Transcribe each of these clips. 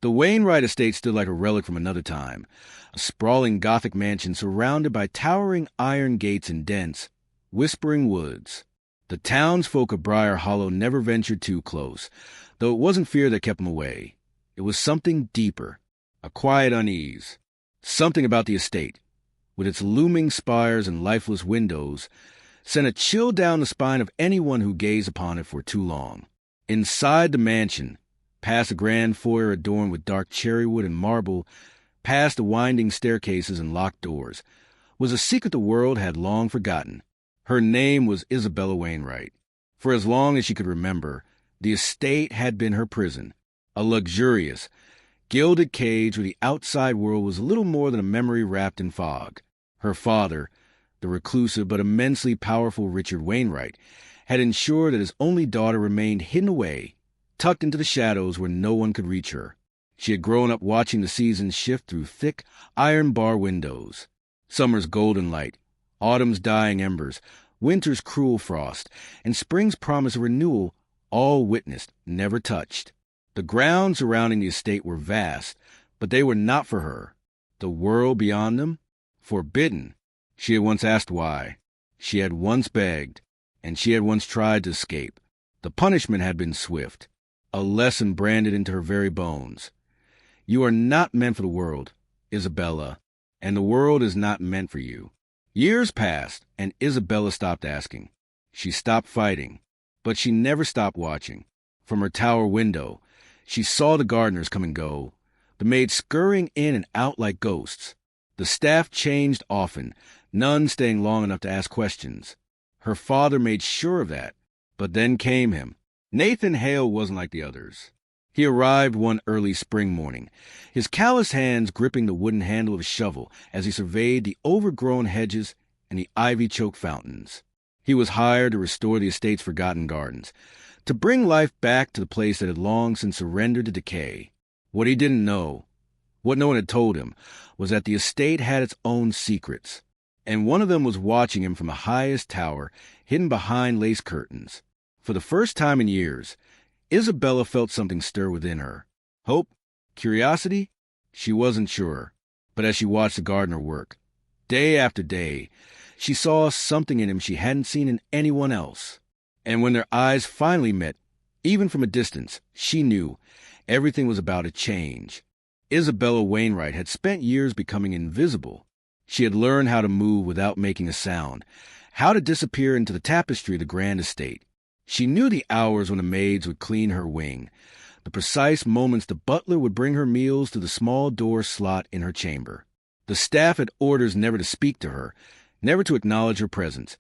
The Wainwright estate stood like a relic from another time, a sprawling Gothic mansion surrounded by towering iron gates and dense, whispering woods. The townsfolk of Briar Hollow never ventured too close, though it wasn't fear that kept them away. It was something deeper, a quiet unease. Something about the estate, with its looming spires and lifeless windows, sent a chill down the spine of anyone who gazed upon it for too long. Inside the mansion, past a grand foyer adorned with dark cherrywood and marble, past the winding staircases and locked doors, was a secret the world had long forgotten. Her name was Isabella Wainwright. For as long as she could remember, the estate had been her prison, a luxurious, gilded cage where the outside world was little more than a memory wrapped in fog. Her father, the reclusive but immensely powerful Richard Wainwright, had ensured that his only daughter remained hidden away, tucked into the shadows where no one could reach her. She had grown up watching the seasons shift through thick, iron bar windows. Summer's golden light, autumn's dying embers, winter's cruel frost, and spring's promise of renewal, all witnessed, never touched. The grounds surrounding the estate were vast, but they were not for her. The world beyond them? Forbidden. She had once asked why. She had once begged, and she had once tried to escape. The punishment had been swift, a lesson branded into her very bones. You are not meant for the world, Isabella, and the world is not meant for you. Years passed, and Isabella stopped asking. She stopped fighting, but she never stopped watching. From her tower window, she saw the gardeners come and go, the maids scurrying in and out like ghosts. The staff changed often, none staying long enough to ask questions. Her father made sure of that, but then came him. Nathan Hale wasn't like the others. He arrived one early spring morning, his callous hands gripping the wooden handle of a shovel as he surveyed the overgrown hedges and the ivy-choked fountains. He was hired to restore the estate's forgotten gardens, to bring life back to the place that had long since surrendered to decay. What he didn't know, what no one had told him, was that the estate had its own secrets, and one of them was watching him from the highest tower, hidden behind lace curtains. For the first time in years, Isabella felt something stir within her. Hope? Curiosity? She wasn't sure. But as she watched the gardener work, day after day, she saw something in him she hadn't seen in anyone else. And when their eyes finally met, even from a distance, she knew everything was about to change. Isabella Wainwright had spent years becoming invisible. She had learned how to move without making a sound, how to disappear into the tapestry of the grand estate. She knew the hours when the maids would clean her wing, the precise moments the butler would bring her meals to the small door slot in her chamber. The staff had orders never to speak to her, never to acknowledge her presence,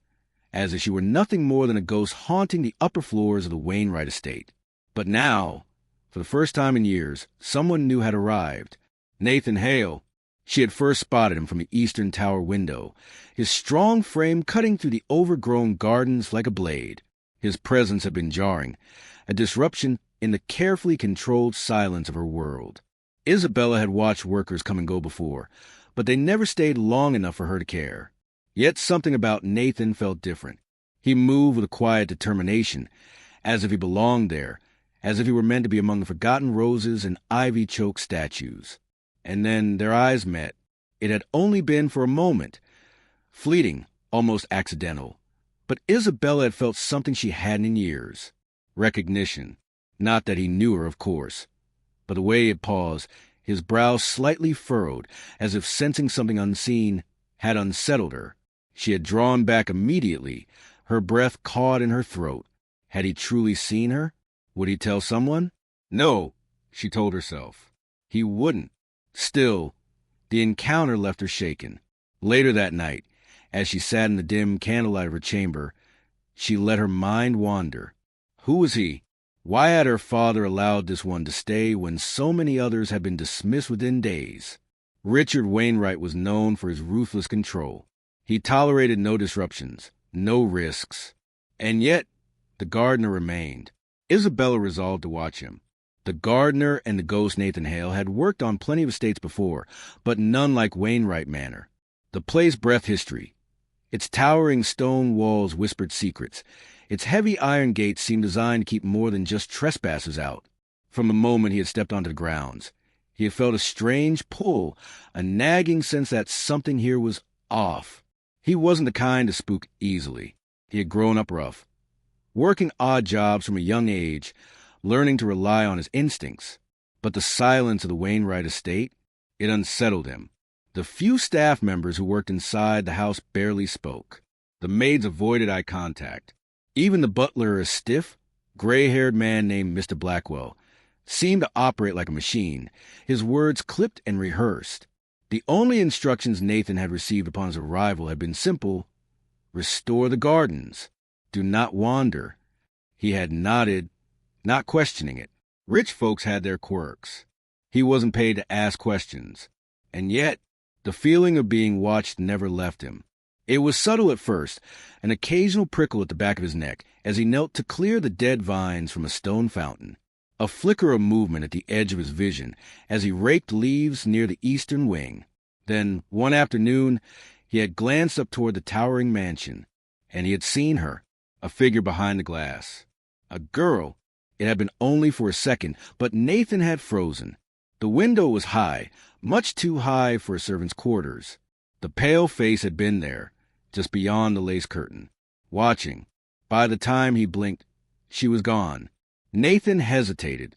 as if she were nothing more than a ghost haunting the upper floors of the Wainwright estate. But now, for the first time in years, someone new had arrived. Nathan Hale. She had first spotted him from the eastern tower window, his strong frame cutting through the overgrown gardens like a blade. His presence had been jarring, a disruption in the carefully controlled silence of her world. Isabella had watched workers come and go before, but they never stayed long enough for her to care. Yet something about Nathan felt different. He moved with a quiet determination, as if he belonged there, as if he were meant to be among the forgotten roses and ivy-choked statues. And then their eyes met. It had only been for a moment, fleeting, almost accidental. But Isabella had felt something she hadn't in years. Recognition. Not that he knew her, of course. But the way he had paused, his brow slightly furrowed, as if sensing something unseen, had unsettled her. She had drawn back immediately, her breath caught in her throat. Had he truly seen her? Would he tell someone? No, she told herself. He wouldn't. Still, the encounter left her shaken. Later that night, as she sat in the dim candlelight of her chamber, she let her mind wander. Who was he? Why had her father allowed this one to stay when so many others had been dismissed within days? Richard Wainwright was known for his ruthless control. He tolerated no disruptions, no risks. And yet, the gardener remained. Isabella resolved to watch him. The gardener and the ghost Nathan Hale had worked on plenty of estates before, but none like Wainwright Manor. The place breathed history. Its towering stone walls whispered secrets. Its heavy iron gates seemed designed to keep more than just trespassers out. From the moment he had stepped onto the grounds, He had felt a strange pull, a nagging sense that something here was off. He wasn't the kind to spook easily. He had grown up rough, working odd jobs from a young age, learning to rely on his instincts. But the silence of the Wainwright estate, it unsettled him. The few staff members who worked inside the house barely spoke. The maids avoided eye contact. Even the butler, a stiff, gray-haired man named Mr. Blackwell, seemed to operate like a machine, his words clipped and rehearsed. The only instructions Nathan had received upon his arrival had been simple: restore the gardens. Do not wander. He had nodded, not questioning it. Rich folks had their quirks. He wasn't paid to ask questions. And yet, the feeling of being watched never left him. It was subtle at first, an occasional prickle at the back of his neck as he knelt to clear the dead vines from a stone fountain. A flicker of movement at the edge of his vision as he raked leaves near the eastern wing. Then, one afternoon, he had glanced up toward the towering mansion, and he had seen her, a figure behind the glass. A girl. It had been only for a second, but Nathan had frozen. The window was high, much too high for a servant's quarters. The pale face had been there, just beyond the lace curtain, watching. By the time he blinked, she was gone. Nathan hesitated,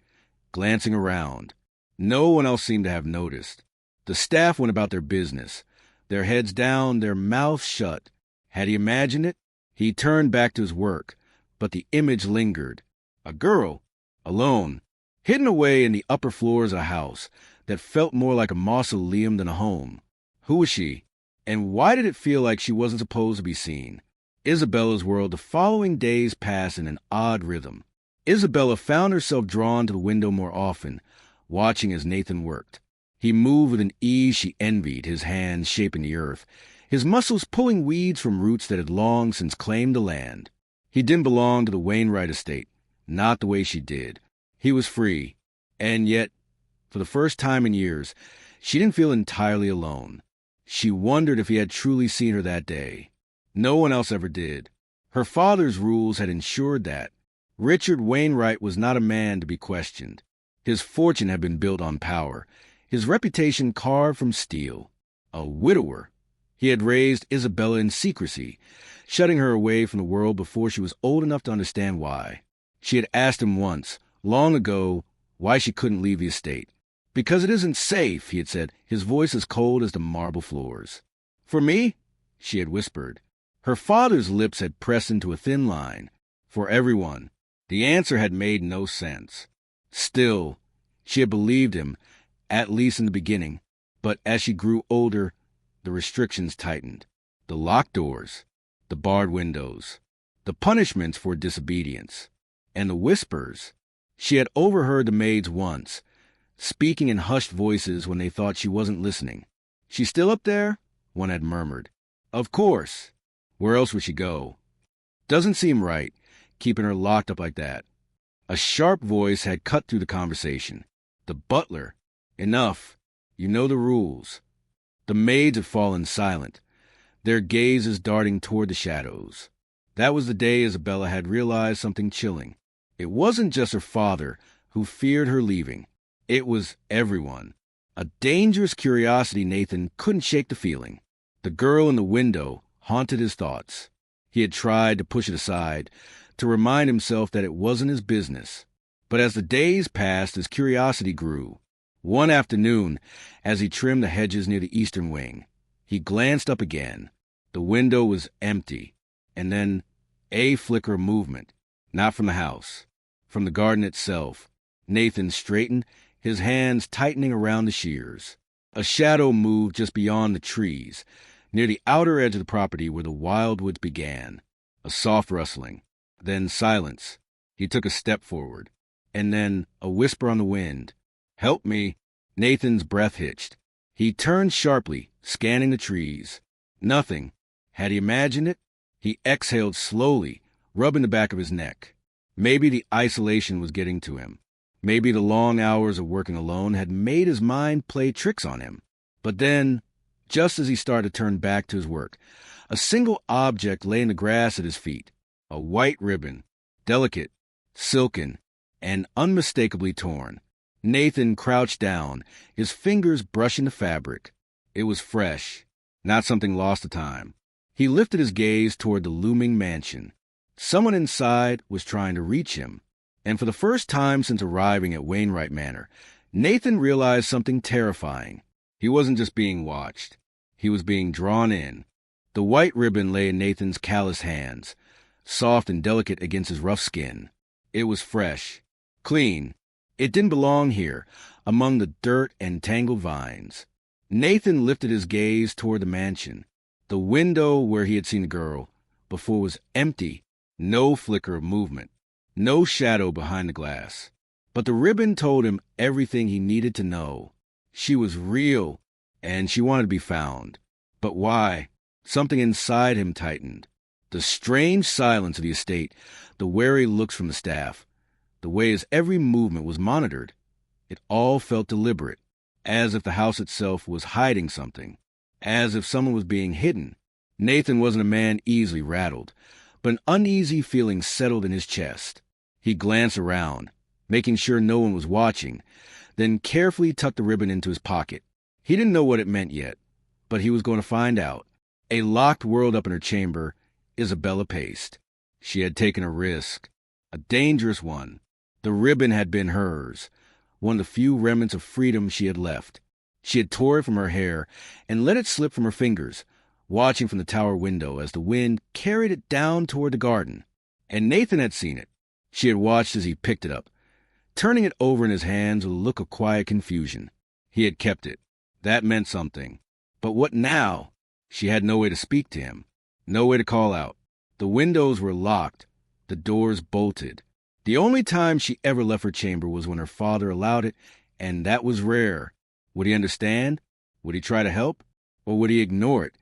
glancing around. No one else seemed to have noticed. The staff went about their business, their heads down, their mouths shut. Had he imagined it? He turned back to his work, but the image lingered. A girl, alone, hidden away in the upper floors of a house that felt more like a mausoleum than a home. Who was she? And why did it feel like she wasn't supposed to be seen? Isabella's world. The following days passed in an odd rhythm. Isabella found herself drawn to the window more often, watching as Nathan worked. He moved with an ease she envied, his hands shaping the earth, his muscles pulling weeds from roots that had long since claimed the land. He didn't belong to the Wainwright estate, not the way she did. He was free, and yet, for the first time in years, she didn't feel entirely alone. She wondered if he had truly seen her that day. No one else ever did. Her father's rules had ensured that. Richard Wainwright was not a man to be questioned. His fortune had been built on power, his reputation carved from steel. A widower. He had raised Isabella in secrecy, shutting her away from the world before she was old enough to understand why. She had asked him once, long ago, why she couldn't leave the estate. "Because it isn't safe," he had said, his voice as cold as the marble floors. "For me?" she had whispered. Her father's lips had pressed into a thin line. For everyone. The answer had made no sense. Still, she had believed him, at least in the beginning. But as she grew older, the restrictions tightened. The locked doors, the barred windows, the punishments for disobedience, and the whispers. She had overheard the maids once, speaking in hushed voices when they thought she wasn't listening. "She's still up there?" one had murmured. "Of course. Where else would she go? Doesn't seem right, keeping her locked up like that." A sharp voice had cut through the conversation. The butler. "Enough. You know the rules." The maids had fallen silent, their gazes darting toward the shadows. That was the day Isabella had realized something chilling. It wasn't just her father who feared her leaving. It was everyone. A dangerous curiosity. Nathan couldn't shake the feeling. The girl in the window haunted his thoughts. He had tried to push it aside, to remind himself that it wasn't his business. But as the days passed, his curiosity grew. One afternoon, as he trimmed the hedges near the eastern wing, he glanced up again. The window was empty, and then a flicker of movement, not from the house, from the garden itself. Nathan straightened, his hands tightening around the shears. A shadow moved just beyond the trees, near the outer edge of the property where the wildwoods began. A soft rustling, then silence. He took a step forward, and then a whisper on the wind. "Help me." Nathan's breath hitched. He turned sharply, scanning the trees. Nothing. Had he imagined it? He exhaled slowly, rubbing the back of his neck. Maybe the isolation was getting to him. Maybe the long hours of working alone had made his mind play tricks on him. But then, just as he started to turn back to his work, a single object lay in the grass at his feet. A white ribbon, delicate, silken, and unmistakably torn. Nathan crouched down, his fingers brushing the fabric. It was fresh, not something lost to time. He lifted his gaze toward the looming mansion. Someone inside was trying to reach him. And for the first time since arriving at Wainwright Manor, Nathan realized something terrifying. He wasn't just being watched. He was being drawn in. The white ribbon lay in Nathan's calloused hands, soft and delicate against his rough skin. It was fresh, clean. It didn't belong here, among the dirt and tangled vines. Nathan lifted his gaze toward the mansion. The window where he had seen the girl before was empty, no flicker of movement, no shadow behind the glass. But the ribbon told him everything he needed to know. She was real, and she wanted to be found. But why? Something inside him tightened. The strange silence of the estate, the wary looks from the staff, the way his every movement was monitored. It all felt deliberate, as if the house itself was hiding something, as if someone was being hidden. Nathan wasn't a man easily rattled, but an uneasy feeling settled in his chest. He glanced around, making sure no one was watching, then carefully tucked the ribbon into his pocket. He didn't know what it meant yet, but he was going to find out. A locked world up in her chamber, Isabella paced. She had taken a risk, a dangerous one. The ribbon had been hers, one of the few remnants of freedom she had left. She had tore it from her hair and let it slip from her fingers, watching from the tower window as the wind carried it down toward the garden. And Nathan had seen it. She had watched as he picked it up, turning it over in his hands with a look of quiet confusion. He had kept it. That meant something. But what now? She had no way to speak to him, no way to call out. The windows were locked, the doors bolted. The only time she ever left her chamber was when her father allowed it, and that was rare. Would he understand? Would he try to help? Or would he ignore it?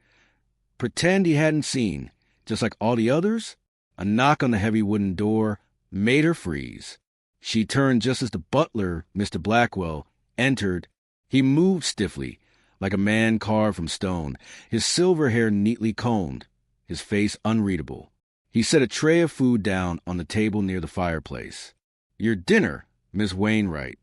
Pretend he hadn't seen, just like all the others? A knock on the heavy wooden door made her freeze. She turned just as the butler, Mr. Blackwell, entered. He moved stiffly, like a man carved from stone, his silver hair neatly combed, his face unreadable. He set a tray of food down on the table near the fireplace. "Your dinner, Miss Wainwright."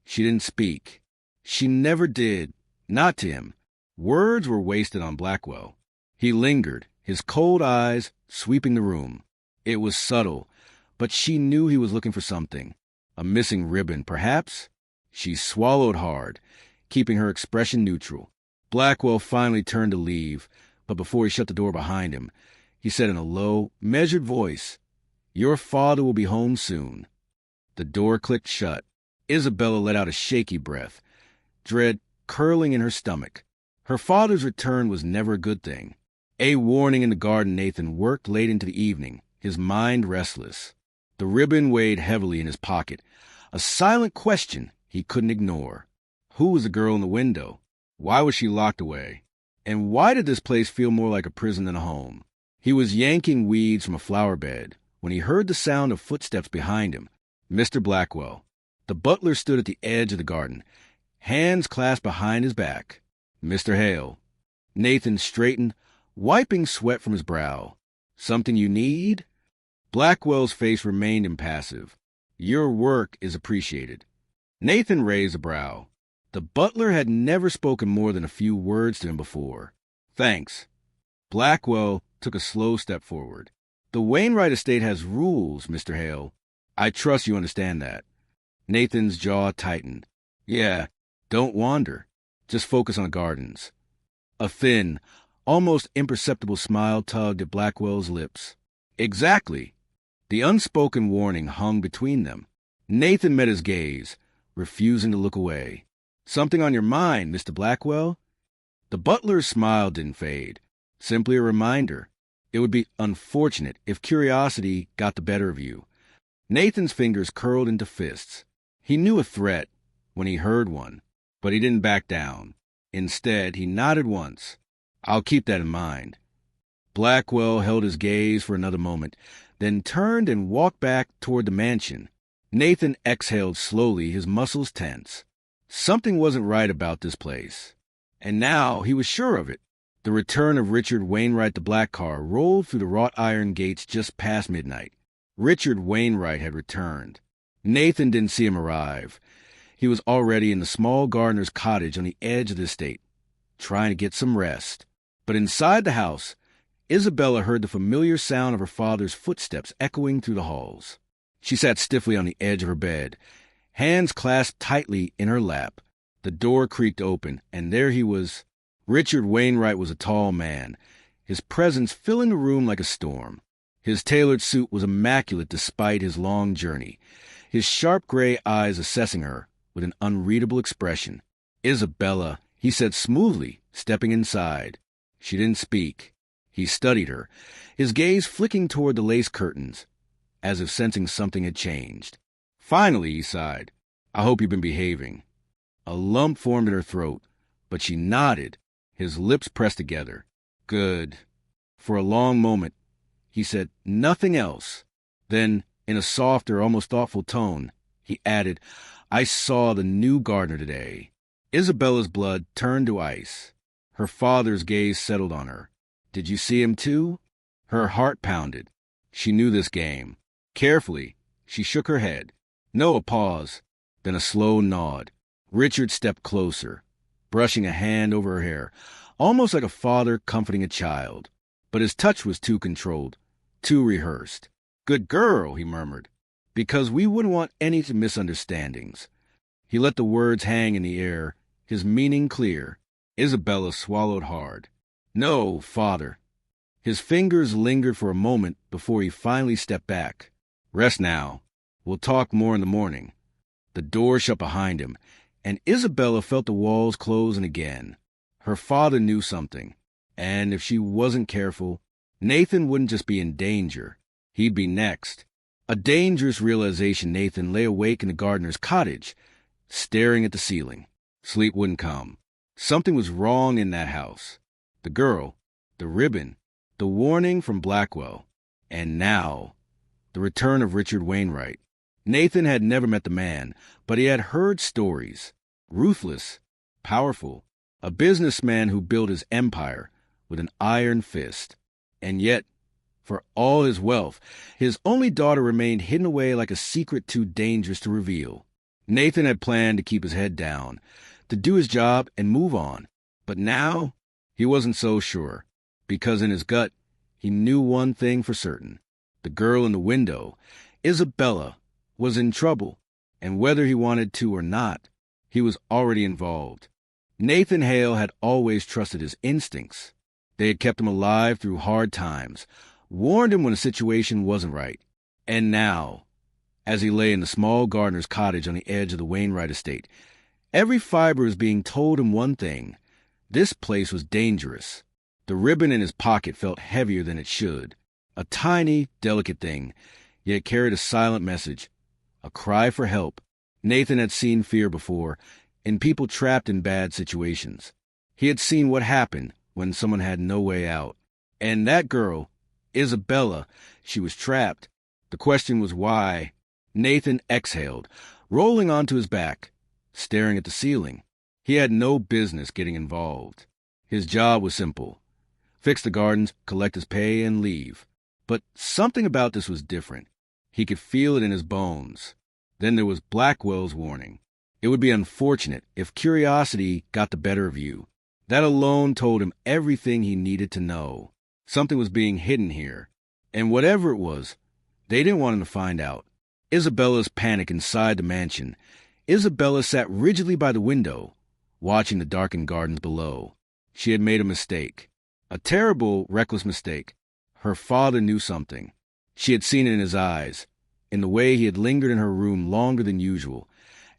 She didn't speak. She never did, not to him. Words were wasted on Blackwell. He lingered, his cold eyes sweeping the room. It was subtle, but she knew he was looking for something. A missing ribbon, perhaps? She swallowed hard, keeping her expression neutral. Blackwell finally turned to leave, but before he shut the door behind him, he said in a low, measured voice, "Your father will be home soon." The door clicked shut. Isabella let out a shaky breath, dread curling in her stomach. Her father's return was never a good thing. A warning in the garden. Nathan worked late into the evening, his mind restless. The ribbon weighed heavily in his pocket, a silent question he couldn't ignore. Who was the girl in the window? Why was she locked away? And why did this place feel more like a prison than a home? He was yanking weeds from a flower bed when he heard the sound of footsteps behind him. Mr. Blackwell. The butler stood at the edge of the garden, hands clasped behind his back. "Mr. Hale." Nathan straightened, wiping sweat from his brow. "Something you need?" Blackwell's face remained impassive. "Your work is appreciated." Nathan raised a brow. The butler had never spoken more than a few words to him before. "Thanks." Blackwell took a slow step forward. "The Wainwright estate has rules, Mr. Hale. I trust you understand that." Nathan's jaw tightened. "Yeah, don't wander. Just focus on the gardens." A thin, almost imperceptible smile tugged at Blackwell's lips. "Exactly." The unspoken warning hung between them. Nathan met his gaze, refusing to look away. "Something on your mind, Mr. Blackwell?" The butler's smile didn't fade. Simply a reminder. It would be unfortunate if curiosity got the better of you. Nathan's fingers curled into fists. He knew a threat when he heard one, but he didn't back down. Instead, he nodded once. "I'll keep that in mind." Blackwell held his gaze for another moment, then turned and walked back toward the mansion. Nathan exhaled slowly, his muscles tense. Something wasn't right about this place. And now he was sure of it. The return of Richard Wainwright, the black car, rolled through the wrought iron gates just past midnight. Richard Wainwright had returned. Nathan didn't see him arrive. He was already in the small gardener's cottage on the edge of the estate, trying to get some rest. But inside the house, Isabella heard the familiar sound of her father's footsteps echoing through the halls. She sat stiffly on the edge of her bed, hands clasped tightly in her lap. The door creaked open, and there he was. Richard Wainwright was a tall man, his presence filling the room like a storm. His tailored suit was immaculate despite his long journey, his sharp gray eyes assessing her with an unreadable expression. "Isabella," he said smoothly, stepping inside. She didn't speak. He studied her, his gaze flicking toward the lace curtains, as if sensing something had changed. "Finally," he sighed. "I hope you've been behaving." A lump formed in her throat, but she nodded, his lips pressed together. "Good." For a long moment, he said nothing else. Then, in a softer, almost thoughtful tone, he added, "I saw the new gardener today." Isabella's blood turned to ice. Her father's gaze settled on her. "Did you see him too?" Her heart pounded. She knew this game. Carefully, she shook her head. No, a pause, then a slow nod. Richard stepped closer, brushing a hand over her hair, almost like a father comforting a child. But his touch was too controlled, too rehearsed. "Good girl," he murmured, "because we wouldn't want any misunderstandings." He let the words hang in the air, his meaning clear. Isabella swallowed hard. "No, father." His fingers lingered for a moment before he finally stepped back. "Rest now. We'll talk more in the morning." The door shut behind him, and Isabella felt the walls closing again. Her father knew something, and if she wasn't careful, Nathan wouldn't just be in danger. He'd be next. A dangerous realization. Nathan lay awake in the gardener's cottage, staring at the ceiling. Sleep wouldn't come. Something was wrong in that house. The girl, the ribbon, the warning from Blackwell, and now, the return of Richard Wainwright. Nathan had never met the man, but he had heard stories. Ruthless, powerful, a businessman who built his empire with an iron fist. And yet, for all his wealth, his only daughter remained hidden away like a secret too dangerous to reveal. Nathan had planned to keep his head down, to do his job and move on. But now, he wasn't so sure, because in his gut, he knew one thing for certain. The girl in the window, Isabella, was in trouble, and whether he wanted to or not, he was already involved. Nathan Hale had always trusted his instincts. They had kept him alive through hard times, warned him when a situation wasn't right. And now, as he lay in the small gardener's cottage on the edge of the Wainwright estate, every fiber was being told him one thing: this place was dangerous. The ribbon in his pocket felt heavier than it should. A tiny, delicate thing, yet it carried a silent message, a cry for help. Nathan had seen fear before, in people trapped in bad situations. He had seen what happened when someone had no way out. And that girl, Isabella, she was trapped. The question was why. Nathan exhaled, rolling onto his back, staring at the ceiling. He had no business getting involved. His job was simple: fix the gardens, collect his pay, and leave. But something about this was different. He could feel it in his bones. Then there was Blackwell's warning. It would be unfortunate if curiosity got the better of you. That alone told him everything he needed to know. Something was being hidden here. And whatever it was, they didn't want him to find out. Isabella's panic inside the mansion. Isabella sat rigidly by the window, watching the darkened gardens below. She had made a mistake. A terrible, reckless mistake. Her father knew something. She had seen it in his eyes, in the way he had lingered in her room longer than usual,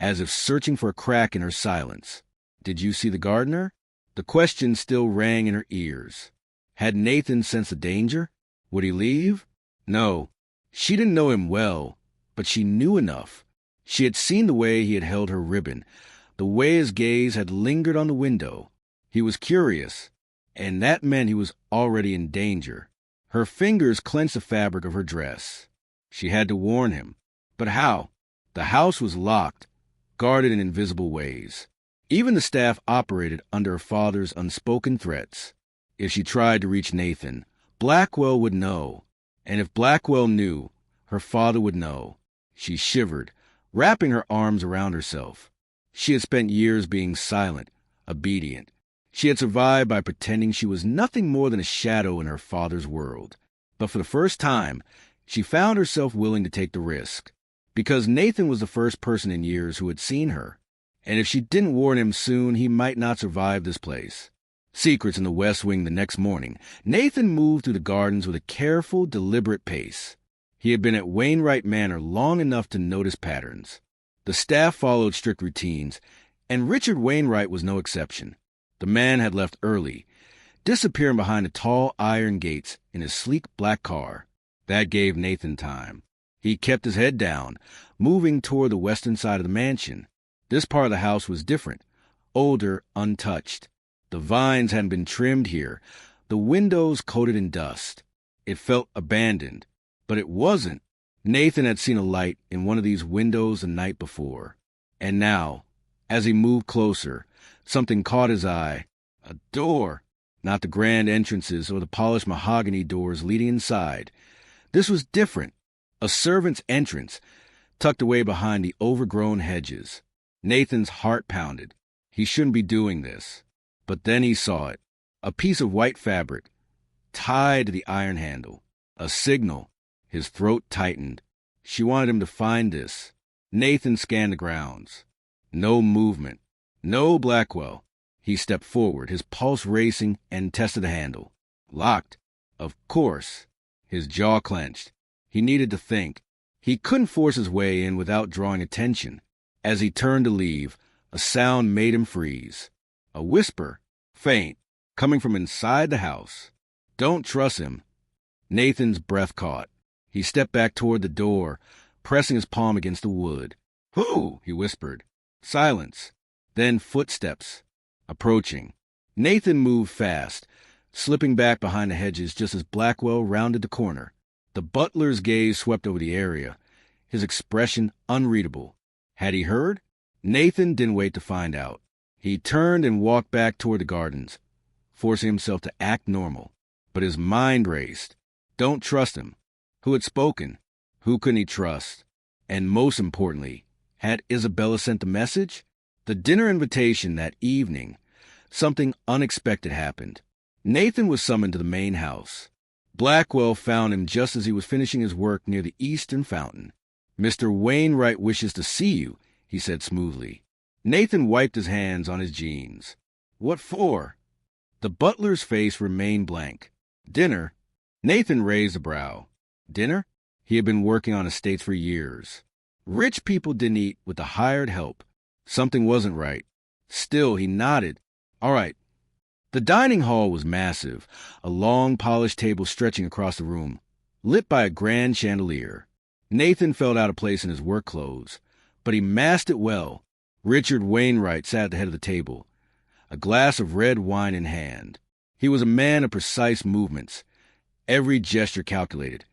as if searching for a crack in her silence. "Did you see the gardener?" The question still rang in her ears. Had Nathan sensed the danger? Would he leave? No. She didn't know him well, but she knew enough. She had seen the way he had held her ribbon, the way his gaze had lingered on the window. He was curious, and that meant he was already in danger. Her fingers clenched the fabric of her dress. She had to warn him. But how? The house was locked, guarded in invisible ways. Even the staff operated under her father's unspoken threats. If she tried to reach Nathan, Blackwell would know. And if Blackwell knew, her father would know. She shivered, wrapping her arms around herself. She had spent years being silent, obedient. She had survived by pretending she was nothing more than a shadow in her father's world. But for the first time, she found herself willing to take the risk. Because Nathan was the first person in years who had seen her. And if she didn't warn him soon, he might not survive this place. Secrets in the West Wing the next morning, Nathan moved through the gardens with a careful, deliberate pace. He had been at Wainwright Manor long enough to notice patterns. The staff followed strict routines, and Richard Wainwright was no exception. The man had left early, disappearing behind the tall iron gates in his sleek black car. That gave Nathan time. He kept his head down, moving toward the western side of the mansion. This part of the house was different, older, untouched. The vines hadn't been trimmed here, the windows coated in dust. It felt abandoned, but it wasn't. Nathan had seen a light in one of these windows the night before. And now, as he moved closer, something caught his eye. A door. Not the grand entrances or the polished mahogany doors leading inside. This was different. A servant's entrance, tucked away behind the overgrown hedges. Nathan's heart pounded. He shouldn't be doing this. But then he saw it. A piece of white fabric, tied to the iron handle. A signal. His throat tightened. She wanted him to find this. Nathan scanned the grounds. No movement. No Blackwell. He stepped forward, his pulse racing, and tested the handle. Locked. Of course. His jaw clenched. He needed to think. He couldn't force his way in without drawing attention. As he turned to leave, a sound made him freeze. A whisper, faint, coming from inside the house. Don't trust him. Nathan's breath caught. He stepped back toward the door, pressing his palm against the wood. "Who?" he whispered. Silence. Then footsteps. Approaching. Nathan moved fast, slipping back behind the hedges just as Blackwell rounded the corner. The butler's gaze swept over the area, his expression unreadable. Had he heard? Nathan didn't wait to find out. He turned and walked back toward the gardens, forcing himself to act normal. But his mind raced. Don't trust him. Who had spoken? Who couldn't he trust? And most importantly, had Isabella sent the message? The dinner invitation that evening. Something unexpected happened. Nathan was summoned to the main house. Blackwell found him just as he was finishing his work near the eastern fountain. "Mr. Wainwright wishes to see you," he said smoothly. Nathan wiped his hands on his jeans. "What for?" The butler's face remained blank. "Dinner?" Nathan raised a brow. Dinner? He had been working on estates for years. Rich people didn't eat with the hired help. Something wasn't right. Still, he nodded. "All right." The dining hall was massive, a long polished table stretching across the room, lit by a grand chandelier. Nathan felt out of place in his work clothes, but he masked it well. Richard Wainwright sat at the head of the table, a glass of red wine in hand. He was a man of precise movements, every gesture calculated,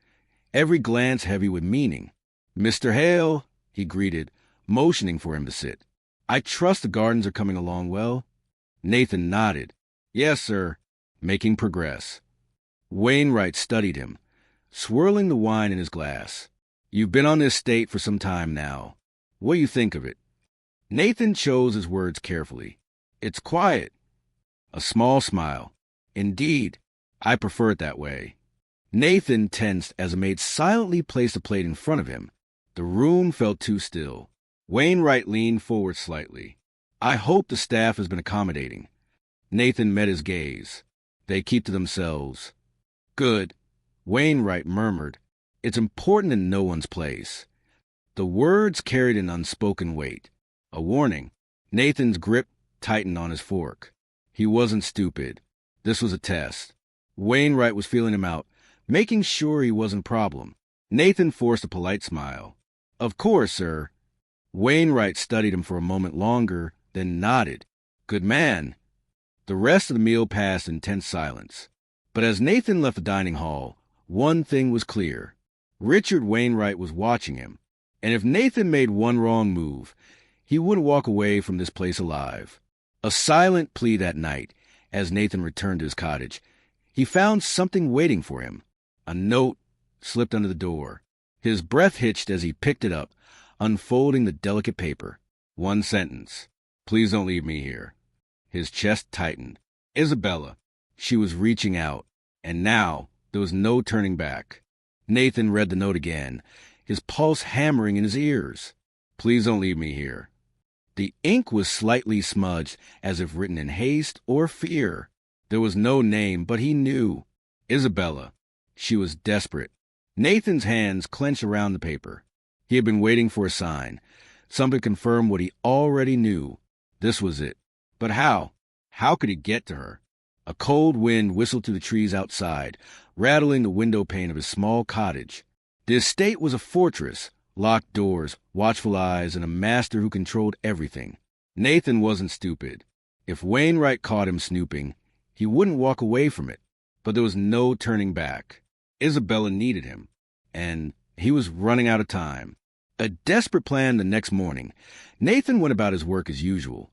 every glance heavy with meaning. "Mr. Hale," he greeted, motioning for him to sit. "I trust the gardens are coming along well?" Nathan nodded. "Yes, sir." Making progress. Wainwright studied him, swirling the wine in his glass. "You've been on this estate for some time now. What do you think of it?" Nathan chose his words carefully. "It's quiet." A small smile. "Indeed, I prefer it that way." Nathan tensed as a maid silently placed a plate in front of him. The room felt too still. Wainwright leaned forward slightly. "I hope the staff has been accommodating." Nathan met his gaze. "They keep to themselves." "Good." Wainwright murmured. "It's important in no one's place." The words carried an unspoken weight. A warning. Nathan's grip tightened on his fork. He wasn't stupid. This was a test. Wainwright was feeling him out, making sure he wasn't a problem. Nathan forced a polite smile. "Of course, sir." Wainwright studied him for a moment longer, then nodded. "Good man." The rest of the meal passed in tense silence. But as Nathan left the dining hall, one thing was clear. Richard Wainwright was watching him. And if Nathan made one wrong move, he wouldn't walk away from this place alive. A silent plea that night, as Nathan returned to his cottage. He found something waiting for him. A note slipped under the door. His breath hitched as he picked it up, unfolding the delicate paper. One sentence. Please don't leave me here. His chest tightened. Isabella. She was reaching out, and now there was no turning back. Nathan read the note again, his pulse hammering in his ears. Please don't leave me here. The ink was slightly smudged, as if written in haste or fear. There was no name, but he knew. Isabella. She was desperate. Nathan's hands clenched around the paper. He had been waiting for a sign, something to confirm what he already knew. This was it. But how? How could he get to her? A cold wind whistled through the trees outside, rattling the window pane of his small cottage. The estate was a fortress, locked doors, watchful eyes, and a master who controlled everything. Nathan wasn't stupid. If Wainwright caught him snooping, he wouldn't walk away from it. But there was no turning back. Isabella needed him, and he was running out of time. A desperate plan the next morning, Nathan went about his work as usual,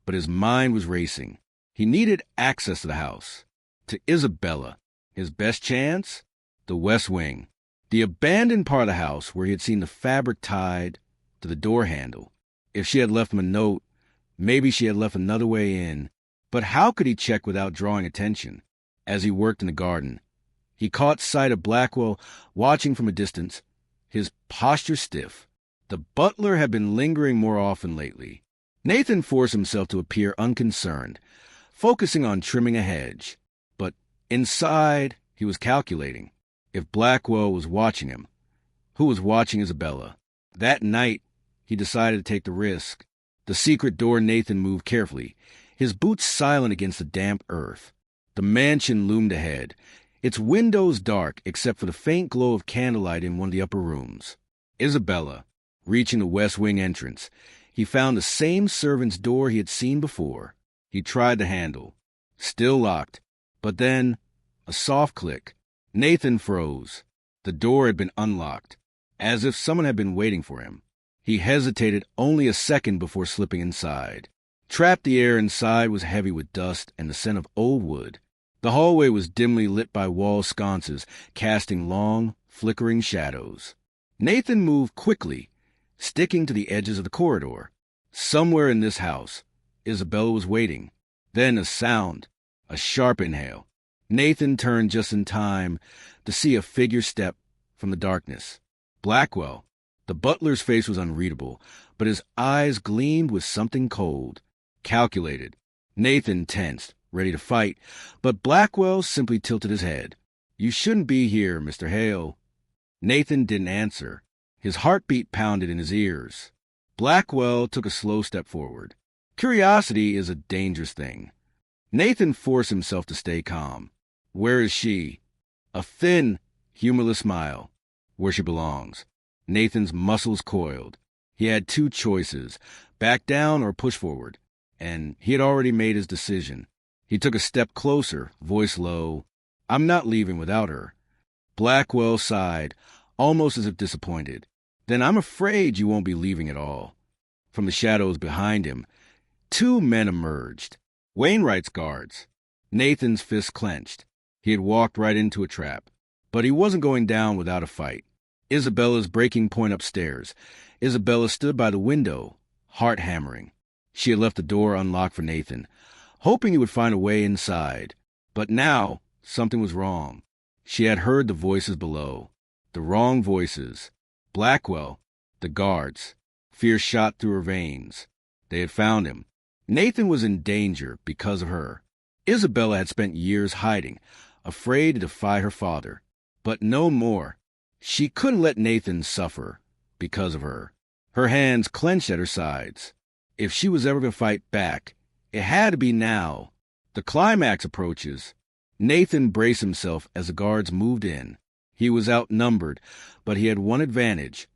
but his mind was racing. He needed access to the house, to Isabella. His best chance? The West Wing. The abandoned part of the house where he had seen the fabric tied to the door handle. If she had left him a note, maybe she had left another way in. But how could he check without drawing attention? As he worked in the garden, he caught sight of Blackwell watching from a distance, his posture stiff. The butler had been lingering more often lately. Nathan forced himself to appear unconcerned, focusing on trimming a hedge. But inside, he was calculating. If Blackwell was watching him, who was watching Isabella? That night, he decided to take the risk. The secret door Nathan moved carefully, his boots silent against the damp earth. The mansion loomed ahead, its windows dark except for the faint glow of candlelight in one of the upper rooms. Isabella. Reaching the West Wing entrance, he found the same servant's door he had seen before. He tried the handle. Still locked. But then, a soft click. Nathan froze. The door had been unlocked, as if someone had been waiting for him. He hesitated only a second before slipping inside. Trapped, the air inside was heavy with dust and the scent of old wood. The hallway was dimly lit by wall sconces, casting long, flickering shadows. Nathan moved quickly, sticking to the edges of the corridor. Somewhere in this house, Isabella was waiting. Then a sound, a sharp inhale. Nathan turned just in time to see a figure step from the darkness. Blackwell. The butler's face was unreadable, but his eyes gleamed with something cold, calculated. Nathan tensed, ready to fight, but Blackwell simply tilted his head. You shouldn't be here, Mr. Hale. Nathan didn't answer. His heartbeat pounded in his ears. Blackwell took a slow step forward. Curiosity is a dangerous thing. Nathan forced himself to stay calm. Where is she? A thin, humorless smile. Where she belongs. Nathan's muscles coiled. He had two choices, back down or push forward, and he had already made his decision. He took a step closer, voice low. I'm not leaving without her. Blackwell sighed, almost as if disappointed. Then I'm afraid you won't be leaving at all. From the shadows behind him, two men emerged. Wainwright's guards. Nathan's fists clenched. He had walked right into a trap. But he wasn't going down without a fight. Isabella's breaking point upstairs. Isabella stood by the window, heart hammering. She had left the door unlocked for Nathan, hoping he would find a way inside. But now, something was wrong. She had heard the voices below. The wrong voices. Blackwell, the guards. Fear shot through her veins. They had found him. Nathan was in danger because of her. Isabella had spent years hiding, afraid to defy her father. But no more. She couldn't let Nathan suffer because of her. Her hands clenched at her sides. If she was ever going to fight back, it had to be now. The climax approaches. Nathan braced himself as the guards moved in. He was outnumbered, but he had one advantage.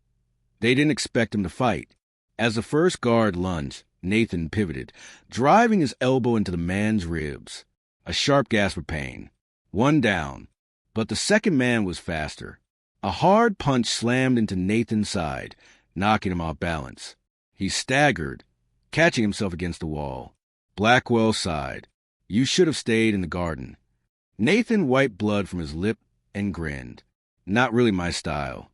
They didn't expect him to fight. As the first guard lunged, Nathan pivoted, driving his elbow into the man's ribs. A sharp gasp of pain. One down. But the second man was faster. A hard punch slammed into Nathan's side, knocking him off balance. He staggered, catching himself against the wall. Blackwell sighed. You should have stayed in the garden. Nathan wiped blood from his lip and grinned. Not really my style.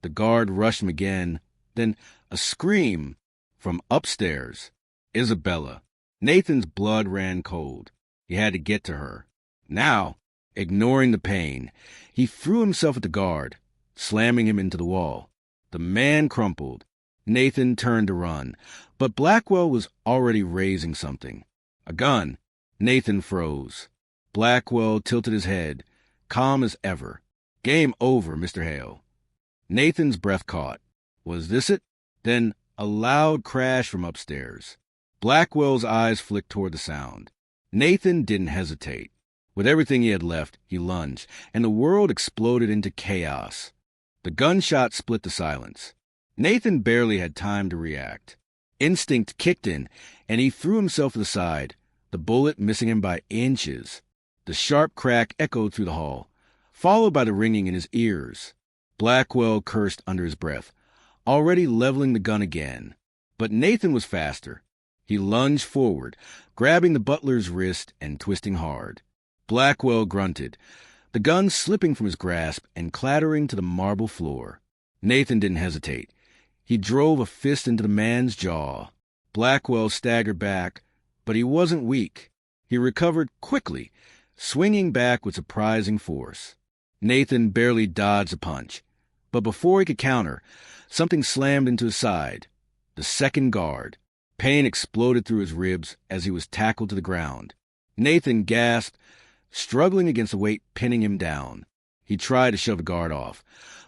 The guard rushed him again, then a scream From upstairs. Isabella. Nathan's blood ran cold. He had to get to her. Now, ignoring the pain, he threw himself at the guard, slamming him into the wall. The man crumpled. Nathan turned to run, but Blackwell was already raising something. A gun. Nathan froze. Blackwell tilted his head, calm as ever. Game over, Mr. Hale. Nathan's breath caught. Was this it? Then a loud crash from upstairs. Blackwell's eyes flicked toward the sound. Nathan didn't hesitate. With everything he had left, he lunged, and the world exploded into chaos. The gunshot split the silence. Nathan barely had time to react. Instinct kicked in, and he threw himself to the side, the bullet missing him by inches. The sharp crack echoed through the hall, followed by the ringing in his ears. Blackwell cursed under his breath, already leveling the gun again. But Nathan was faster. He lunged forward, grabbing the butler's wrist and twisting hard. Blackwell grunted, the gun slipping from his grasp and clattering to the marble floor. Nathan didn't hesitate. He drove a fist into the man's jaw. Blackwell staggered back, but he wasn't weak. He recovered quickly, swinging back with surprising force. Nathan barely dodged a punch, but before he could counter, something slammed into his side. The second guard. Pain exploded through his ribs as he was tackled to the ground. Nathan gasped, struggling against the weight pinning him down. He tried to shove the guard off,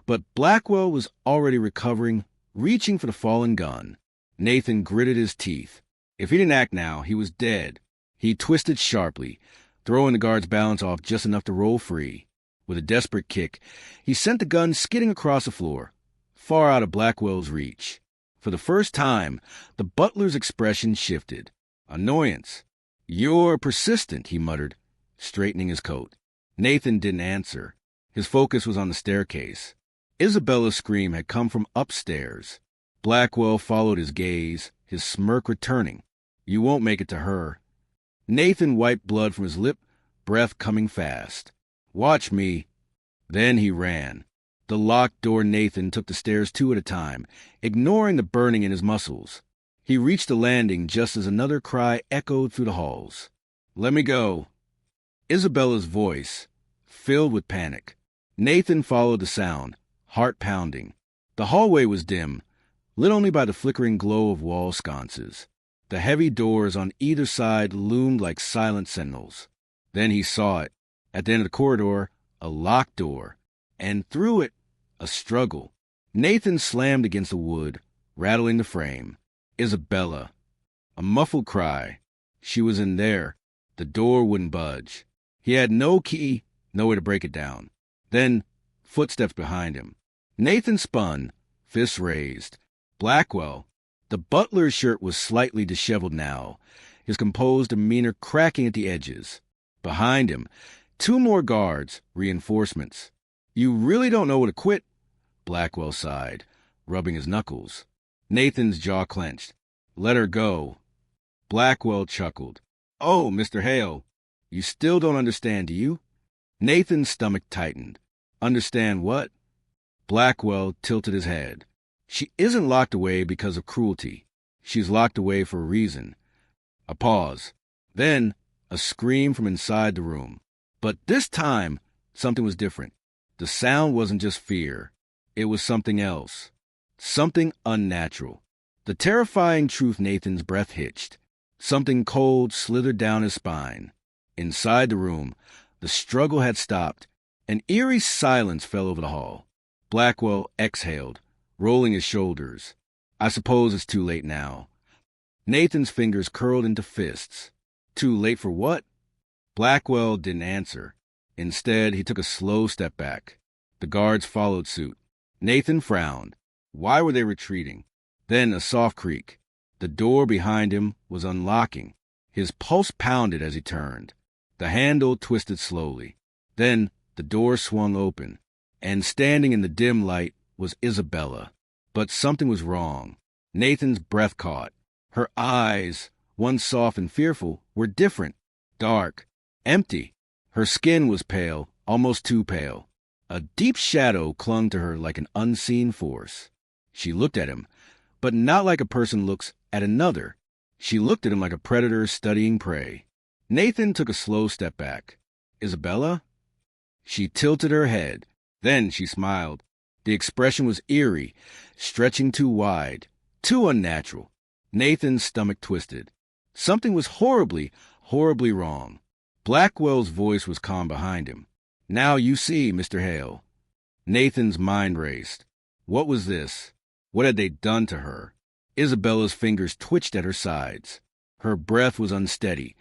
but Blackwell was already recovering, reaching for the fallen gun. Nathan gritted his teeth. If he didn't act now, he was dead. He twisted sharply, throwing the guard's balance off just enough to roll free. With a desperate kick, he sent the gun skidding across the floor, far out of Blackwell's reach. For the first time, the butler's expression shifted. Annoyance. "You're persistent," he muttered, straightening his coat. Nathan didn't answer. His focus was on the staircase. Isabella's scream had come from upstairs. Blackwell followed his gaze, his smirk returning. "You won't make it to her." Nathan wiped blood from his lip, breath coming fast. "Watch me." Then he ran. The locked door Nathan took the stairs two at a time, ignoring the burning in his muscles. He reached the landing just as another cry echoed through the halls. "Let me go." Isabella's voice, filled with panic. Nathan followed the sound, heart pounding. The hallway was dim, lit only by the flickering glow of wall sconces. The heavy doors on either side loomed like silent sentinels. Then he saw it. At the end of the corridor, a locked door. And through it, a struggle. Nathan slammed against the wood, rattling the frame. Isabella. A muffled cry. She was in there. The door wouldn't budge. He had no key, no way to break it down. Then, footsteps behind him. Nathan spun, fists raised. Blackwell. The butler's shirt was slightly disheveled now, his composed demeanor cracking at the edges. Behind him, two more guards, reinforcements. "You really don't know when to quit," Blackwell sighed, rubbing his knuckles. Nathan's jaw clenched. "Let her go." Blackwell chuckled. "Oh, Mr. Hale, you still don't understand, do you?" Nathan's stomach tightened. "Understand what?" Blackwell tilted his head. "She isn't locked away because of cruelty. She's locked away for a reason." A pause. Then a scream from inside the room. But this time, something was different. The sound wasn't just fear. It was something else. Something unnatural. The terrifying truth Nathan's breath hitched. Something cold slithered down his spine. Inside the room, the struggle had stopped. An eerie silence fell over the hall. Blackwell exhaled, rolling his shoulders. "I suppose it's too late now." Nathan's fingers curled into fists. Too late for what? Blackwell didn't answer. Instead, he took a slow step back. The guards followed suit. Nathan frowned. Why were they retreating? Then a soft creak. The door behind him was unlocking. His pulse pounded as he turned. The handle twisted slowly. Then the door swung open, and standing in the dim light was Isabella. But something was wrong. Nathan's breath caught. Her eyes, once soft and fearful, were different, dark, empty. Her skin was pale, almost too pale. A deep shadow clung to her like an unseen force. She looked at him, but not like a person looks at another. She looked at him like a predator studying prey. Nathan took a slow step back. Isabella? She tilted her head. Then she smiled. The expression was eerie, stretching too wide, too unnatural. Nathan's stomach twisted. Something was horribly, horribly wrong. Blackwell's voice was calm behind him. Now you see, Mr. Hale. Nathan's mind raced. What was this? What had they done to her? Isabella's fingers twitched at her sides. Her breath was unsteady,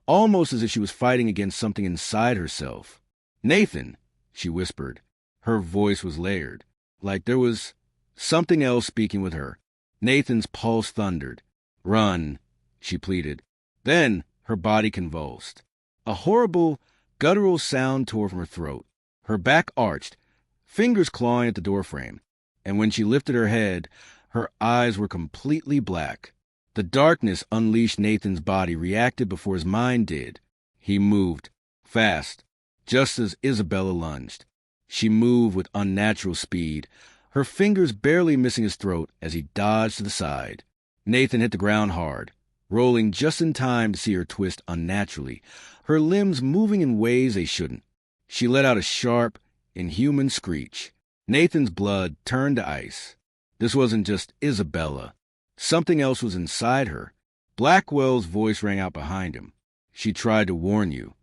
almost as if she was fighting against something inside herself. Nathan, she whispered. Her voice was layered, like there was something else speaking with her. Nathan's pulse thundered. Run, she pleaded. Then her body convulsed. A horrible, guttural sound tore from her throat. Her back arched, fingers clawing at the doorframe, and when she lifted her head, her eyes were completely black. The darkness unleashed Nathan's body reacted before his mind did. He moved, fast, just as Isabella lunged. She moved with unnatural speed, her fingers barely missing his throat as he dodged to the side. Nathan hit the ground hard, rolling just in time to see her twist unnaturally, her limbs moving in ways they shouldn't. She let out a sharp, inhuman screech. Nathan's blood turned to ice. This wasn't just Isabella. Something else was inside her. Blackwell's voice rang out behind him. She tried to warn you.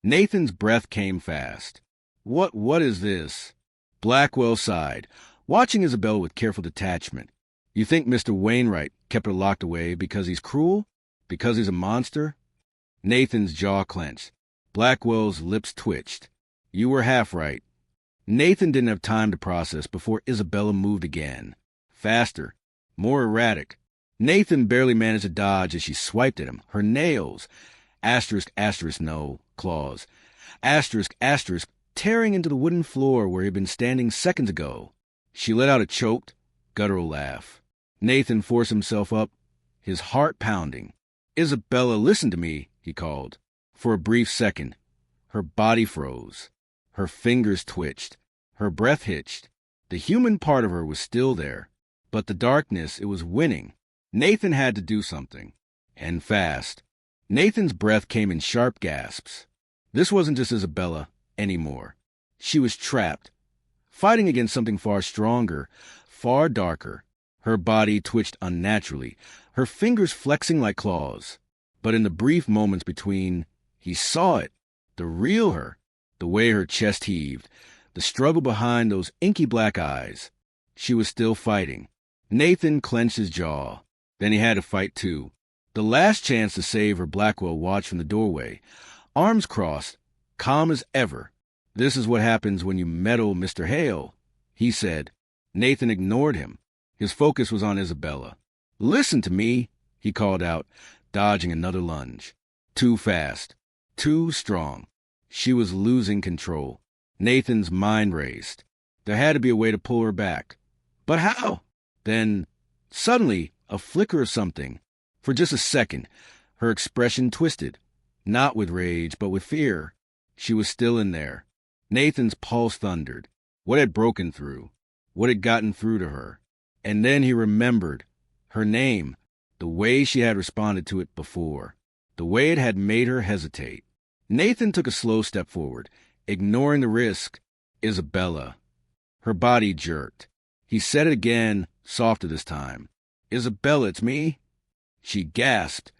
Nathan's breath came fast. What is this? Blackwell sighed, watching Isabella with careful detachment. You think Mr. Wainwright kept her locked away because he's cruel? Because he's a monster? Nathan's jaw clenched. Blackwell's lips twitched. You were half right. Nathan didn't have time to process before Isabella moved again. Faster, more erratic. Nathan barely managed to dodge as she swiped at him. Her nails, no, claws, tearing into the wooden floor where he had been standing seconds ago. She let out a choked, guttural laugh. Nathan forced himself up, his heart pounding. Isabella, listen to me, he called. For a brief second, her body froze. Her fingers twitched. Her breath hitched. The human part of her was still there. But the darkness, it was winning. Nathan had to do something. And fast. Nathan's breath came in sharp gasps. This wasn't just Isabella anymore. She was trapped, fighting against something far stronger, far darker. Her body twitched unnaturally, her fingers flexing like claws. But in the brief moments between, he saw it, the real her, the way her chest heaved, the struggle behind those inky black eyes. She was still fighting. Nathan clenched his jaw. Then he had to fight too. The last chance to save her, Blackwell watched from the doorway, arms crossed, calm as ever. This is what happens when you meddle, Mr. Hale, he said. Nathan ignored him. His focus was on Isabella. Listen to me, he called out, dodging another lunge. Too fast, too strong. She was losing control. Nathan's mind raced. There had to be a way to pull her back. But how? Then, suddenly, a flicker of something. For just a second, her expression twisted. Not with rage, but with fear. She was still in there. Nathan's pulse thundered. What had broken through? What had gotten through to her? And then he remembered. Her name. The way she had responded to it before. The way it had made her hesitate. Nathan took a slow step forward, ignoring the risk. Isabella. Her body jerked. He said it again, softer this time. Isabella, it's me. She gasped,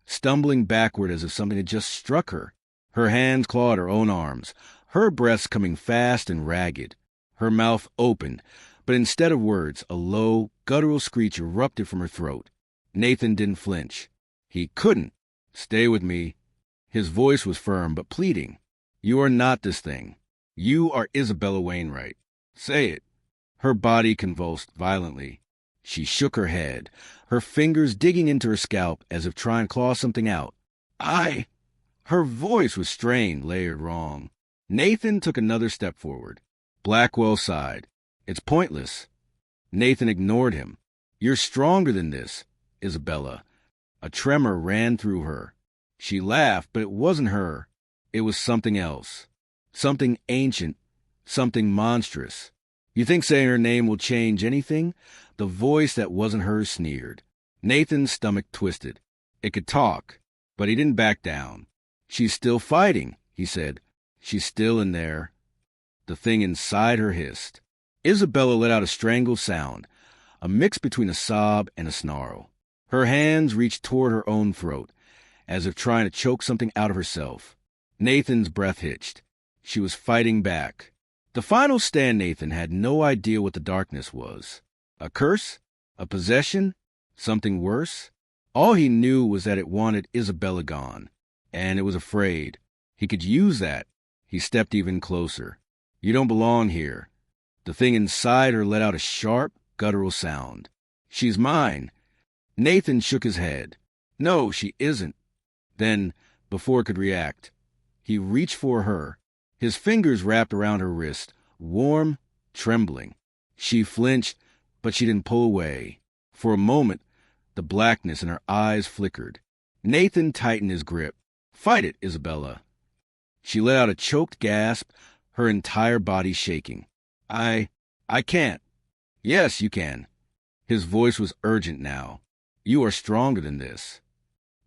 stumbling backward as if something had just struck her. Her hands clawed her own arms, her breaths coming fast and ragged. Her mouth opened, but instead of words, a low, guttural screech erupted from her throat. Nathan didn't flinch. He couldn't. Stay with me. His voice was firm but pleading. You are not this thing. You are Isabella Wainwright. Say it. Her body convulsed violently. She shook her head, her fingers digging into her scalp as if trying to claw something out. Her voice was strained, layered wrong. Nathan took another step forward. Blackwell sighed. It's pointless. Nathan ignored him. You're stronger than this, Isabella. A tremor ran through her. She laughed, but it wasn't her. It was something else. Something ancient. Something monstrous. You think saying her name will change anything? The voice that wasn't hers sneered. Nathan's stomach twisted. It could talk, but he didn't back down. "She's still fighting," he said. "She's still in there." The thing inside her hissed. Isabella let out a strangled sound, a mix between a sob and a snarl. Her hands reached toward her own throat, as if trying to choke something out of herself. Nathan's breath hitched. She was fighting back. The final stand Nathan had no idea what the darkness was. A curse? A possession? Something worse? All he knew was that it wanted Isabella gone, and it was afraid. He could use that. He stepped even closer. "You don't belong here." The thing inside her let out a sharp, guttural sound. "She's mine." Nathan shook his head. "No, she isn't." Then, before it could react, he reached for her. His fingers wrapped around her wrist, warm, trembling. She flinched, but she didn't pull away. For a moment, the blackness in her eyes flickered. Nathan tightened his grip. "Fight it, Isabella." She let out a choked gasp, her entire body shaking. I can't." "Yes, you can." His voice was urgent now. "You are stronger than this."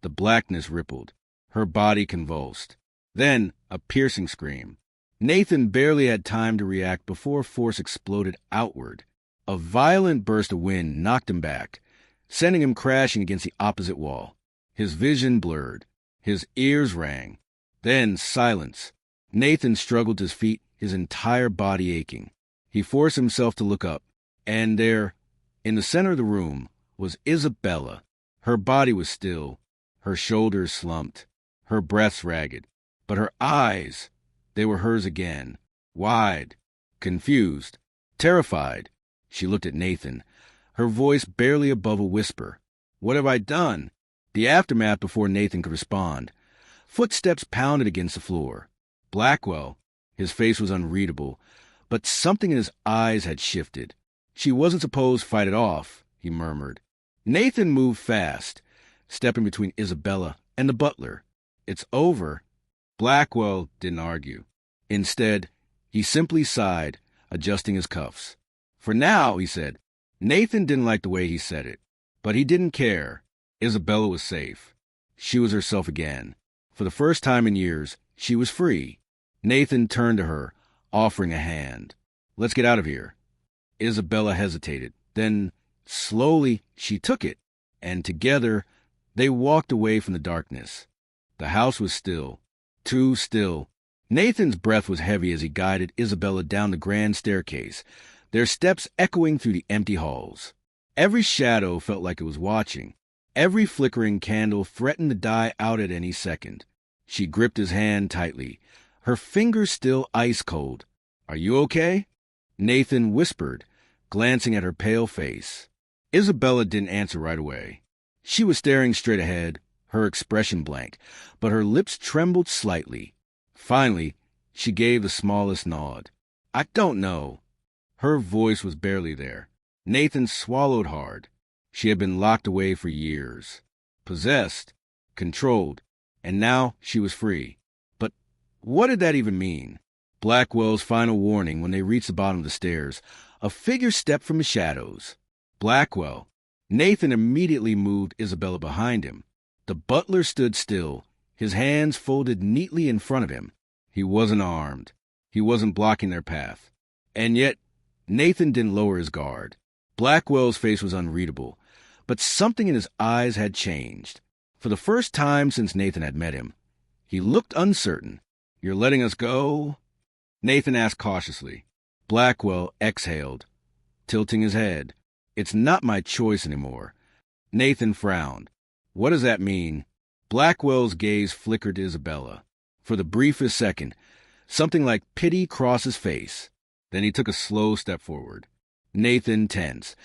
The blackness rippled. Her body convulsed. Then a piercing scream. Nathan barely had time to react before force exploded outward. A violent burst of wind knocked him back, sending him crashing against the opposite wall. His vision blurred. His ears rang. Then silence. Nathan struggled to his feet, his entire body aching. He forced himself to look up, and there, in the center of the room, was Isabella. Her body was still, her shoulders slumped, her breath ragged. But her eyes, they were hers again, wide, confused, terrified. She looked at Nathan, her voice barely above a whisper. "What have I done?" The aftermath before Nathan could respond. Footsteps pounded against the floor. Blackwell, his face was unreadable, but something in his eyes had shifted. "She wasn't supposed to fight it off," he murmured. Nathan moved fast, stepping between Isabella and the butler. "It's over." Blackwell didn't argue. Instead, he simply sighed, adjusting his cuffs. "For now," he said. Nathan didn't like the way he said it, but he didn't care. Isabella was safe. She was herself again. For the first time in years, she was free. Nathan turned to her, offering a hand. "Let's get out of here." Isabella hesitated. Then, slowly, she took it, and together, they walked away from the darkness. The house was still, too still. Nathan's breath was heavy as he guided Isabella down the grand staircase, their steps echoing through the empty halls. Every shadow felt like it was watching. Every flickering candle threatened to die out at any second. She gripped his hand tightly, her fingers still ice cold. "Are you okay?" Nathan whispered, glancing at her pale face. Isabella didn't answer right away. She was staring straight ahead, her expression blank, but her lips trembled slightly. Finally, she gave the smallest nod. "I don't know." Her voice was barely there. Nathan swallowed hard. She had been locked away for years. Possessed, controlled, and now she was free. But what did that even mean? Blackwell's final warning when they reached the bottom of the stairs. A figure stepped from the shadows. Blackwell. Nathan immediately moved Isabella behind him. The butler stood still, his hands folded neatly in front of him. He wasn't armed. He wasn't blocking their path. And yet, Nathan didn't lower his guard. Blackwell's face was unreadable, but something in his eyes had changed. For the first time since Nathan had met him, he looked uncertain. "You're letting us go?" Nathan asked cautiously. Blackwell exhaled, tilting his head. "It's not my choice anymore." Nathan frowned. "What does that mean?" Blackwell's gaze flickered to Isabella. For the briefest second, something like pity crossed his face. Then he took a slow step forward. Nathan tensed,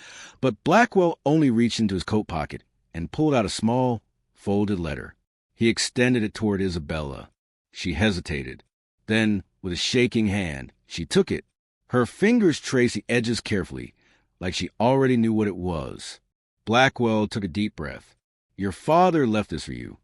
but Blackwell only reached into his coat pocket and pulled out a small, folded letter. He extended it toward Isabella. She hesitated. Then, with a shaking hand, she took it. Her fingers traced the edges carefully, like she already knew what it was. Blackwell took a deep breath. "Your father left this for you."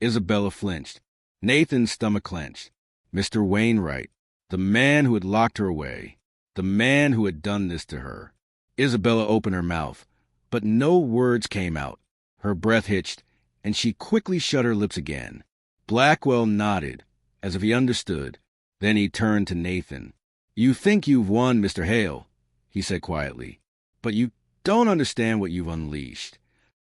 Isabella flinched. Nathan's stomach clenched. Mr. Wainwright, the man who had locked her away, the man who had done this to her. Isabella opened her mouth, but no words came out. Her breath hitched, and she quickly shut her lips again. Blackwell nodded, as if he understood. Then he turned to Nathan. "You think you've won, Mr. Hale," he said quietly, "but you don't understand what you've unleashed."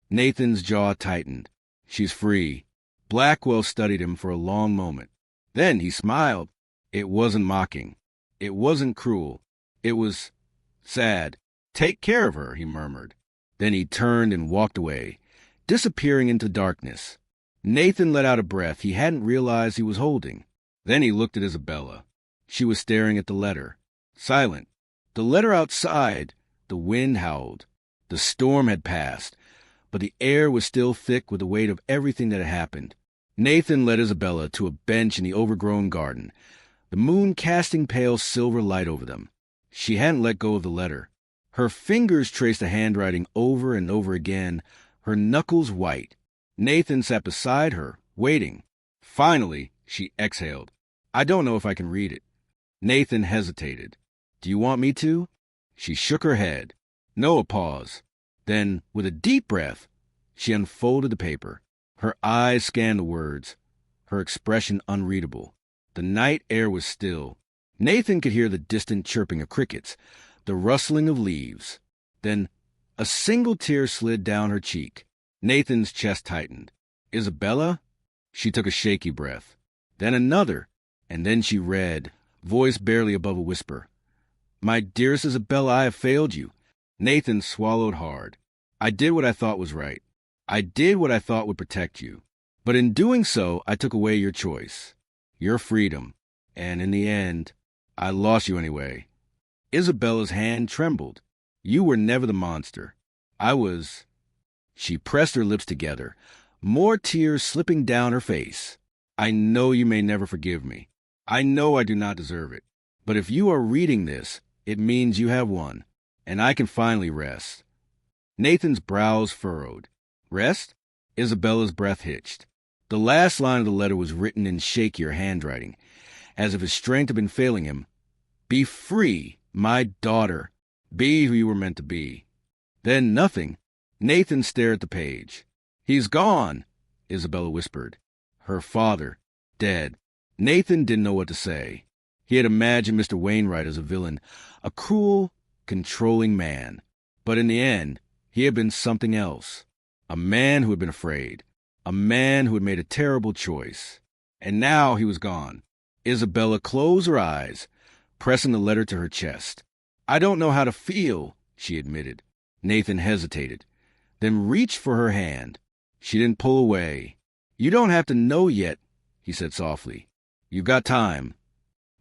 Nathan's jaw tightened. "She's free." Blackwell studied him for a long moment. Then he smiled. It wasn't mocking. It wasn't cruel. It was sad. "Take care of her," he murmured. Then he turned and walked away, disappearing into darkness. Nathan let out a breath he hadn't realized he was holding. Then he looked at Isabella. She was staring at the letter, silent. The letter outside, the wind howled. The storm had passed, but the air was still thick with the weight of everything that had happened. Nathan led Isabella to a bench in the overgrown garden, the moon casting pale silver light over them. She hadn't let go of the letter. Her fingers traced the handwriting over and over again, her knuckles white. Nathan sat beside her, waiting. Finally, she exhaled. "I don't know if I can read it." Nathan hesitated. "Do you want me to?" She shook her head. No, a pause. Then, with a deep breath, she unfolded the paper. Her eyes scanned the words, her expression unreadable. The night air was still. Nathan could hear the distant chirping of crickets, the rustling of leaves. Then a single tear slid down her cheek. Nathan's chest tightened. "Isabella?" She took a shaky breath. Then another, and then she read, voice barely above a whisper. "My dearest Isabella, I have failed you." Nathan swallowed hard. "I did what I thought was right. I did what I thought would protect you. But in doing so, I took away your choice, your freedom. And in the end, I lost you anyway." Isabella's hand trembled. "You were never the monster. I was—" She pressed her lips together, more tears slipping down her face. "I know you may never forgive me. I know I do not deserve it. But if you are reading this, it means you have won, and I can finally rest." Nathan's brows furrowed. "Rest?" Isabella's breath hitched. The last line of the letter was written in shakier handwriting, as if his strength had been failing him. "Be free, my daughter. Be who you were meant to be." Then nothing. Nathan stared at the page. "He's gone," Isabella whispered. Her father, dead. Nathan didn't know what to say. He had imagined Mr. Wainwright as a villain, a cruel, controlling man. But in the end, he had been something else. A man who had been afraid. A man who had made a terrible choice. And now he was gone. Isabella closed her eyes, pressing the letter to her chest. "I don't know how to feel," she admitted. Nathan hesitated, then reached for her hand. She didn't pull away. "You don't have to know yet," he said softly. "You've got time."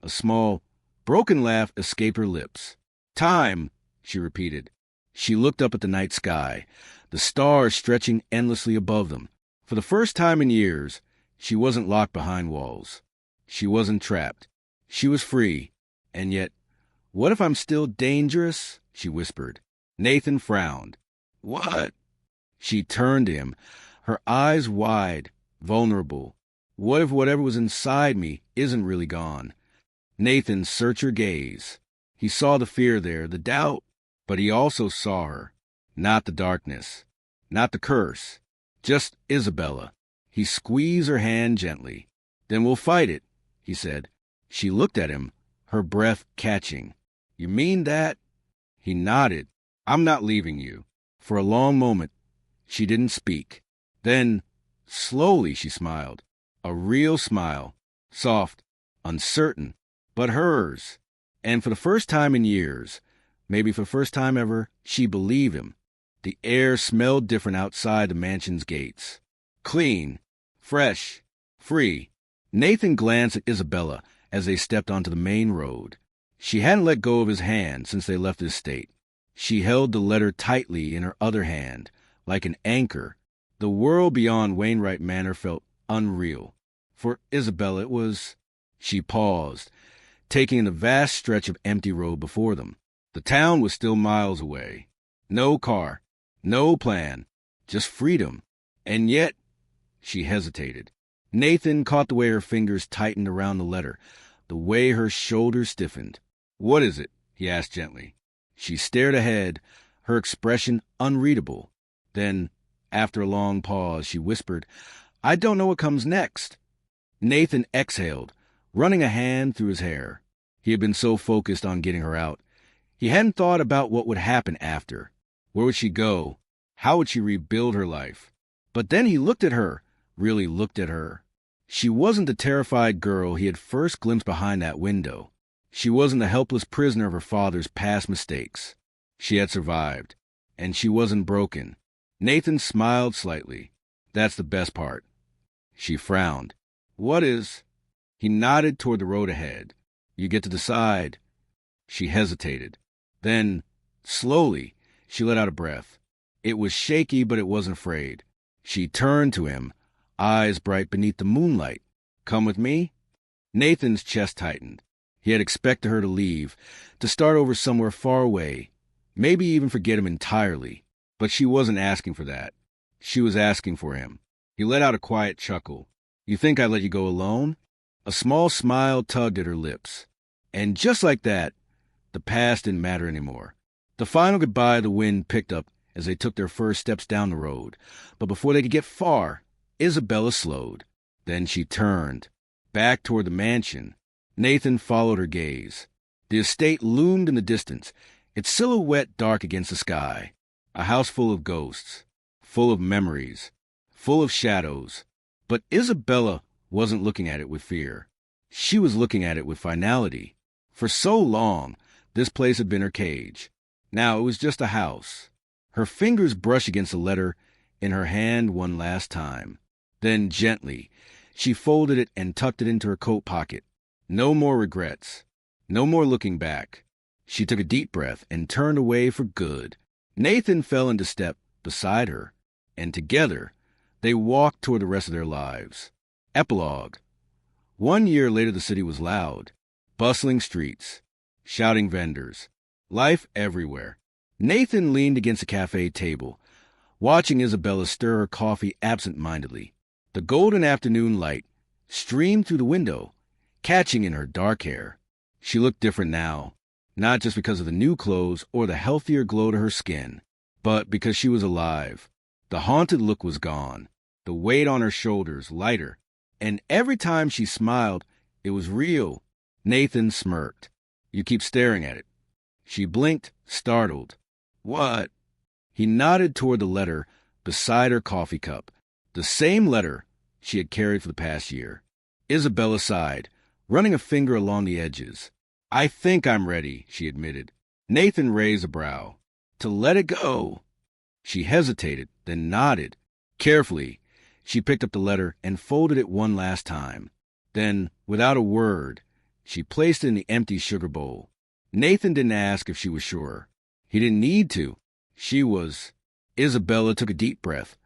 A small, broken laugh escaped her lips. "Time," she repeated. She looked up at the night sky, the stars stretching endlessly above them. For the first time in years, she wasn't locked behind walls. She wasn't trapped. She was free. And yet, "What if I'm still dangerous?" she whispered. Nathan frowned. "What?" She turned to him, her eyes wide, vulnerable. "What if whatever was inside me isn't really gone?" Nathan searched her gaze. He saw the fear there, the doubt, but he also saw her. Not the darkness, not the curse, just Isabella. He squeezed her hand gently. "Then we'll fight it," he said. She looked at him, her breath catching. "You mean that?" He nodded. "I'm not leaving you." For a long moment, she didn't speak. Then, slowly, she smiled. A real smile. Soft, uncertain, but hers. And for the first time in years, maybe for the first time ever, she believed him. The air smelled different outside the mansion's gates. Clean, fresh, free. Nathan glanced at Isabella as they stepped onto the main road. She hadn't let go of his hand since they left his estate. She held the letter tightly in her other hand, like an anchor. The world beyond Wainwright Manor felt unreal. For Isabella it was... She paused, taking in the vast stretch of empty road before them. The town was still miles away. No car, no plan, just freedom. And yet... She hesitated. Nathan caught the way her fingers tightened around the letter, the way her shoulders stiffened. "What is it?" he asked gently. She stared ahead, her expression unreadable. Then, After a long pause, she whispered, "I don't know what comes next." Nathan exhaled, running a hand through his hair. He had been so focused on getting her out. He hadn't thought about what would happen after. Where would she go? How would she rebuild her life? But then he looked at her, really looked at her. She wasn't the terrified girl he had first glimpsed behind that window. She wasn't the helpless prisoner of her father's past mistakes. She had survived, and she wasn't broken. Nathan smiled slightly. That's the best part. She frowned. "What is?" He nodded toward the road ahead. "You get to decide." She hesitated. Then, slowly, she let out a breath. It was shaky, but it wasn't afraid. She turned to him, eyes bright beneath the moonlight. "Come with me?" Nathan's chest tightened. He had expected her to leave, to start over somewhere far away, maybe even forget him entirely. But she wasn't asking for that. She was asking for him. He let out a quiet chuckle. "You think I'd let you go alone?" A small smile tugged at her lips. And just like that, the past didn't matter anymore. The final goodbye the wind picked up as they took their first steps down the road. But before they could get far, Isabella slowed. Then she turned, back toward the mansion. Nathan followed her gaze. The estate loomed in the distance, its silhouette dark against the sky. A house full of ghosts, full of memories, full of shadows. But Isabella wasn't looking at it with fear. She was looking at it with finality. For so long, this place had been her cage. Now it was just a house. Her fingers brushed against the letter in her hand one last time. Then, gently, she folded it and tucked it into her coat pocket. No more regrets. No more looking back. She took a deep breath and turned away for good. Nathan fell into step beside her, and together they walked toward the rest of their lives. Epilogue. 1 year later, the city was loud. Bustling streets, shouting vendors, life everywhere. Nathan leaned against a cafe table, watching Isabella stir her coffee absent-mindedly. The golden afternoon light streamed through the window, catching in her dark hair. She looked different now, not just because of the new clothes or the healthier glow to her skin, but because she was alive. The haunted look was gone, the weight on her shoulders lighter, and every time she smiled, it was real. Nathan smirked. "You keep staring at it." She blinked, startled. "What?" He nodded toward the letter beside her coffee cup, the same letter she had carried for the past year. Isabella sighed, running a finger along the edges. "I think I'm ready," she admitted. Nathan raised a brow. "To let it go." She hesitated, then nodded. Carefully, she picked up the letter and folded it one last time. Then, without a word, she placed it in the empty sugar bowl. Nathan didn't ask if she was sure. He didn't need to. She was. Isabella took a deep breath,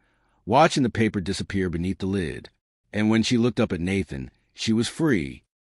watching the paper disappear beneath the lid. And when she looked up at Nathan, she was free.